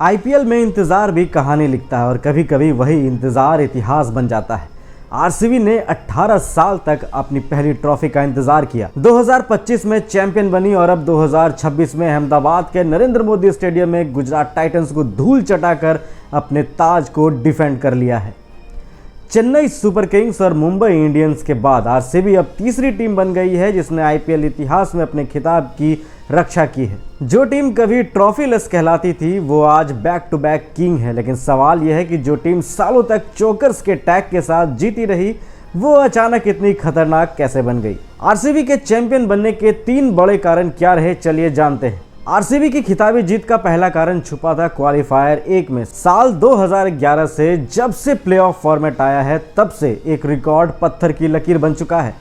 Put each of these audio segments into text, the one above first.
IPL में इंतजार भी कहानी लिखता है और कभी कभी वही इंतजार इतिहास बन जाता है। आरसीबी ने 18 साल तक अपनी पहली ट्रॉफी का इंतजार किया। 2025 में चैंपियन बनी और अब 2026 में अहमदाबाद के नरेंद्र मोदी स्टेडियम में गुजरात टाइटंस को धूल चटाकर अपने ताज को डिफेंड कर लिया है। चेन्नई सुपर किंग्स और मुंबई इंडियंस के बाद आरसीबी अब तीसरी टीम बन गई है जिसने आईपीएल इतिहास में अपने खिताब की रक्षा की है। जो टीम कभी ट्रॉफी लेस कहलाती थी वो आज बैक टू बैक किंग है। लेकिन सवाल यह है कि जो टीम सालों तक चोकर्स के टैग के साथ जीती रही वो अचानक इतनी खतरनाक कैसे बन गई। आरसीबी के चैंपियन बनने के 3 बड़े कारण क्या रहे, चलिए जानते हैं। आरसीबी की खिताबी जीत का पहला कारण छुपा था क्वालिफायर 1 में। साल 2011 से जब से प्लेऑफ फॉर्मेट आया है तब से एक रिकॉर्ड पत्थर की लकीर बन चुका है।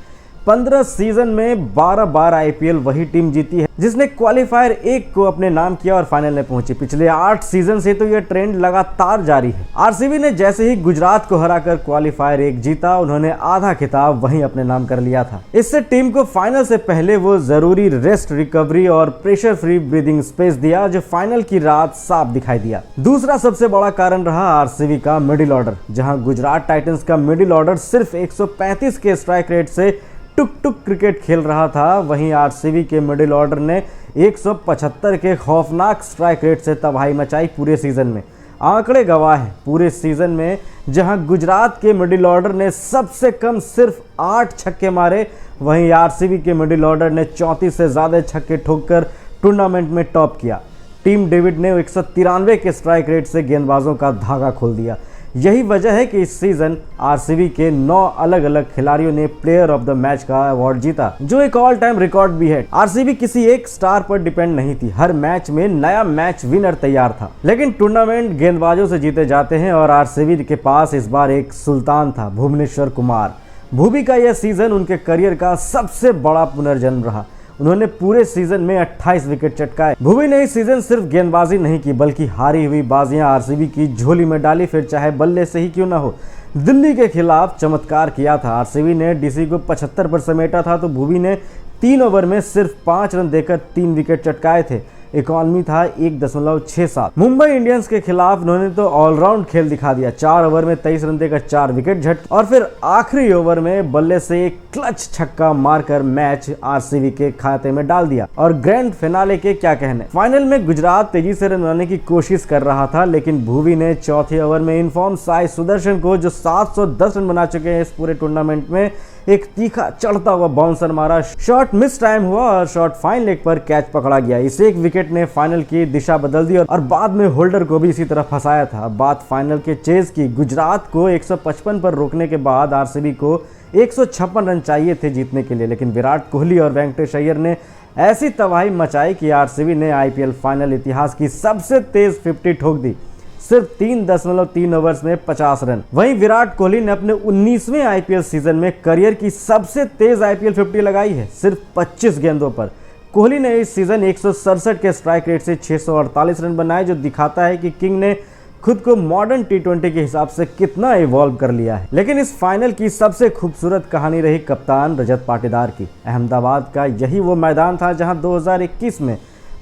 15 सीजन में 12 बार आईपीएल वही टीम जीती है जिसने क्वालिफायर 1 को अपने नाम किया और फाइनल में पहुंची। पिछले 8 सीजन से तो यह ट्रेंड लगातार जारी है। आरसीबी ने जैसे ही गुजरात को हराकर क्वालिफायर 1 जीता, उन्होंने आधा खिताब वहीं अपने नाम कर लिया था। इससे टीम को फाइनल से पहले वो जरूरी रेस्ट, रिकवरी और प्रेशर फ्री ब्रीदिंग स्पेस दिया जो फाइनल की रात साफ दिखाई दिया। दूसरा सबसे बड़ा कारण रहा आरसीबी का मिडिल ऑर्डर। जहां गुजरात टाइटंस का मिडिल ऑर्डर सिर्फ 135 के स्ट्राइक रेट से टुक टुक क्रिकेट खेल रहा था, वहीं आरसीबी के मिडिल ऑर्डर ने 175 के खौफनाक स्ट्राइक रेट से तबाही मचाई पूरे सीजन में। आंकड़े गवाह हैं, पूरे सीजन में जहां गुजरात के मिडिल ऑर्डर ने सबसे कम सिर्फ 8 छक्के मारे, वहीं आरसीबी के मिडिल ऑर्डर ने 34 से ज़्यादा छक्के ठोककर टूर्नामेंट में टॉप किया। टीम डेविड ने 193 के स्ट्राइक रेट से गेंदबाजों का धागा खोल दिया। यही वजह है कि इस सीजन आरसीबी के 9 अलग अलग खिलाड़ियों ने प्लेयर ऑफ द मैच का अवार्ड जीता, जो एक ऑल टाइम रिकॉर्ड भी है। आरसीबी किसी एक स्टार पर डिपेंड नहीं थी, हर मैच में नया मैच विनर तैयार था। लेकिन टूर्नामेंट गेंदबाजों से जीते जाते हैं और आरसीबी के पास इस बार एक सुल्तान था, भुवनेश्वर कुमार। भुवी का यह सीजन उनके करियर का सबसे बड़ा पुनर्जन्म रहा। उन्होंने पूरे सीजन में 28 विकेट चटकाए। भुवी ने इस सीजन सिर्फ गेंदबाजी नहीं की बल्कि हारी हुई बाजियां आरसीबी की झोली में डाली, फिर चाहे बल्ले से ही क्यों ना हो। दिल्ली के खिलाफ चमत्कार किया था। आरसीबी ने डीसी को 75 पर समेटा था तो भुवी ने 3 ओवर में सिर्फ 5 रन देकर 3 विकेट चटकाए थे। इकॉनमी था 1.67। मुंबई इंडियंस के खिलाफ उन्होंने तो ऑलराउंड खेल दिखा दिया। 4 ओवर में 23 रन देकर 4 विकेट झटके और फिर आखिरी ओवर में बल्ले से एक क्लच छक्का मारकर मैच आरसीबी के खाते में डाल दिया। और ग्रैंड फिनाले के क्या कहने, फाइनल में गुजरात तेजी से रन बनाने की कोशिश कर रहा था, लेकिन भुवी ने चौथे ओवर में इनफॉर्म साई सुदर्शन को, जो 710 रन बना चुके हैं इस पूरे टूर्नामेंट में, एक तीखा चढ़ता हुआ बाउंसर मारा। शॉट मिस टाइम हुआ और शॉट फाइन लेग पर कैच पकड़ा गया। इस एक विकेट ने फाइनल की दिशा बदल दी और बाद में होल्डर को भी इसी तरह फंसाया था। बात फाइनल के चेज की। गुजरात को 155 पर रोकने के बाद आरसीबी को 156 रन चाहिए थे जीतने के लिए, लेकिन विराट कोहली और वेंकटेश अय्यर ने ऐसी तबाही मचाई कि आरसीबी ने आईपीएल फाइनल इतिहास की सबसे तेज 50 ठोक दी, सिर्फ 3.3 ओवर्स में 50 रन। वहीं विराट कोहली ने अपने 19वें आईपीएल सीजन में करियर की सबसे तेज आईपीएल 50 लगाई है, सिर्फ 25 गेंदों पर। कोहली ने इस सीजन 167 के स्ट्राइक रेट से 648 रन बनाए, जो दिखाता है कि किंग ने खुद को मॉडर्न टी20 के हिसाब से कितना इवॉल्व कर लिया है। लेकिन इस फाइनल की सबसे खूबसूरत कहानी रही कप्तान रजत पाटीदार की। अहमदाबाद का यही वो मैदान था जहां 2021 में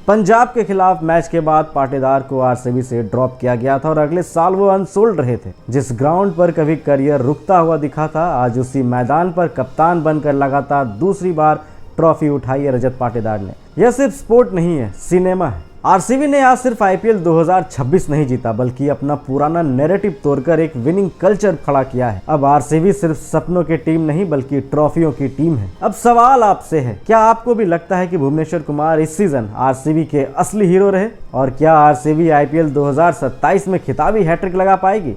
पंजाब के खिलाफ मैच के बाद पाटीदार को आरसीबी से ड्रॉप किया गया था और अगले साल वो अनसोल्ड रहे थे। जिस ग्राउंड पर कभी करियर रुकता हुआ दिखा था, आज उसी मैदान पर कप्तान बनकर लगातार दूसरी बार ट्रॉफी उठाई है रजत पाटीदार ने। यह सिर्फ स्पोर्ट नहीं है, सिनेमा है। आरसीबी ने आज सिर्फ आईपीएल 2026 नहीं जीता बल्कि अपना पुराना नैरेटिव तोड़कर एक विनिंग कल्चर खड़ा किया है। अब आरसीबी सिर्फ सपनों की टीम नहीं बल्कि ट्रॉफियों की टीम है। अब सवाल आपसे है, क्या आपको भी लगता है कि भुवनेश्वर कुमार इस सीजन आरसीबी के असली हीरो रहे? और क्या आरसीबी आईपीएल 2027 में खिताबी हैट्रिक लगा पाएगी?